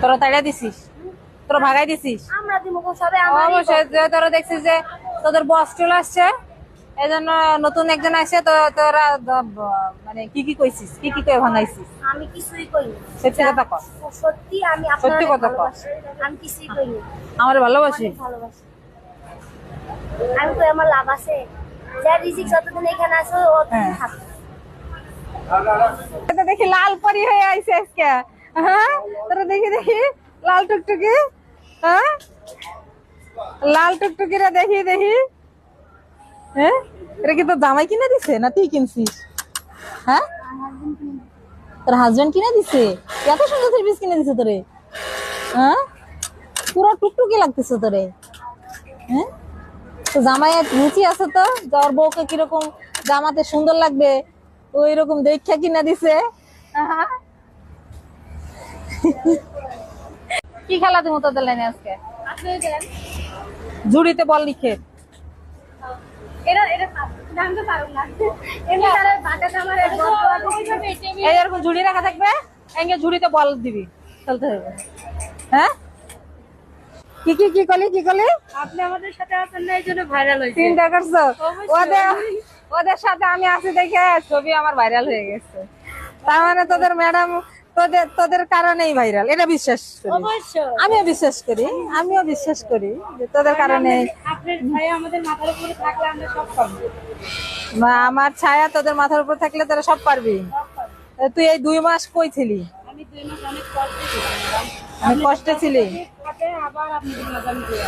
তোরা তাড়িয়ে দিছিস, তোরা ভাগাই দিছিস? আমরা দিমুখ সবে আমারই অবশ্যই তোরা দেখছিস যে তোদের বস চলে আসছে, এই জন্য নতুন একজন আসছে, তো তোরা মানে কি কি কইছিস, কি কি কই ভাঙাইছিস? আমি কিছুই কইনি। সত্যি কথা কর। সত্যি আমি সত্যি আপনাদের কথা কর। ভালোবাসি। আমি কিছুই কইনি। আমার ভালোবাসি। অনেক ভালোবাসি। আমি কই আমার লাভ আছে। যা রিজিক যতদিন এখানে আছে অতদিন হ্যাঁ। থাকবে। এটা দেখি লাল পরি হয়ে আইছে আজকে। হ্যাঁ, তোরা দেখি দেখি লাল টুকটুকি। হ্যাঁ, লাল টুকটুকিরা দেখি দেখি। হ্যাঁ, এটা কি তোর জামাই কিনে দিছে না তুই কিনছিস? হ্যাঁ, তোর হাজবেন্ড কিনে দিছে? এত সুন্দর থ্রি পিস কিনে দিছে তোরে? হ্যাঁ, পুরো টুকটুকি লাগতেছে তোরে। হ্যাঁ, তো জামাইয়ের রুচি আছে তো, যার বউকে কিরকম জামাতে সুন্দর লাগবে ওই রকম দেখা কিনা দিছে। আহা। কি খেলা তুমি তোদের লাইনে আজকে? আপনি দেন। ঝুড়িতে বল লিখে। এরা জানতে পারুন না। এমনি তারা বাটাটা আমার এই এরকম ঝুড়ি রাখা থাকবে, এঙ্গে ঝুড়িতে বল দিবি, খেলতে হবে। হ্যাঁ, কি কি কি করলি, কি করলি? আপনি আমাদের সাথে আছেন না, এই জন্য ভাইরাল হয়েছে। চিন্তা করছো? ওদের ওদের সাথে আমি আছি দেখে ছবি আমার ভাইরাল হয়ে গেছে। তার মানে তোদের ম্যাডাম তোদের তোদের কারণেই ভাইরাল, এটা বিশ্বাস করি। অবশ্যই। আমিও বিশ্বাস করি, আমিও বিশ্বাস করি যে তোদের কারণে। আপনার ভাই আমাদের মাথার উপরে থাকলে আমরা সব পাবো। আমার ছায়া তোদের মাথার উপর থাকলে তোরা সব পারবি। তুই এই 2 মাস কই ছিলি? আমি 2 মাস অনেক কষ্টে ছিলাম। অনেক কষ্টে ছিলি? সাথে আবার আপনি মাঝামি করে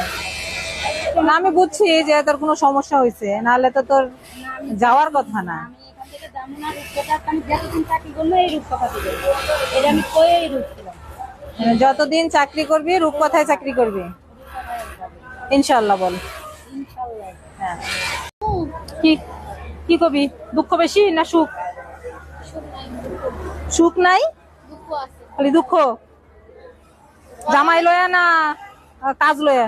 না, আমি বুঝছি যে তোর কোনো সমস্যা হয়েছে, নাহলে তো তোর যাওয়ার কথা না। আমি এখান থেকে যাবো না। রূপকথা আমি যতদিন চাকরি করবো এই রূপকথা দিবে, এটা আমি কয়েই রূপছিলাম। মানে যতদিন চাকরি করবি রূপকথায় চাকরি করবি ইনশাআল্লাহ, বল। ইনশাআল্লাহ। হ্যাঁ, কি কি কবি? দুঃখ বেশি না সুখ? সুখ নাই, দুঃখ আছে। খালি দুঃখ। জামাই লয়া না কাজ লয়া?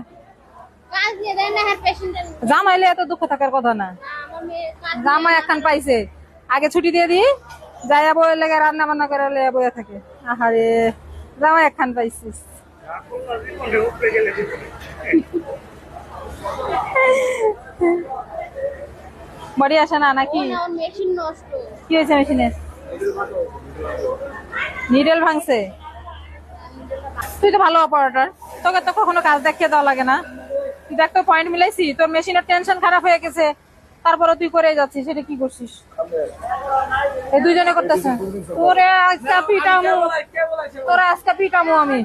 কাজ নিয়ে দেন না, হ্যাঁ পেশেন্ট জামাই লয়া তো দুঃখ থাকার কথা না। আমার মেয়ে কাজ জামাই একখান পাইছে, আগে ছুটি দিয়ে দি, যাইয়া বইয়ের লেগে রান্না বান্না করে লইয়া বইয়া থাকে। আহারে, জামাই একখান পাইছিস। বাড়ি আসে না নাকি? আমার মেশিন নষ্ট। কি হয়েছে মেশিনে? নিডেল ভাঙছে? তুই তো ভালো অপারেটর, তোকে তো কখনো কাজ দেখিয়ে দেওয়া লাগে না। তুই দেখ তো, পয়েন্ট মিলাইছি, তোর মেশিনের টেনশন খারাপ হয়ে গেছে, তারপরে তুই করে যাচ্ছিস, সেটা কি করছিস? এই দুইজনে করতেছে। তোরে আজকে পিটামু, তোরা আজকে পিটামু আমি।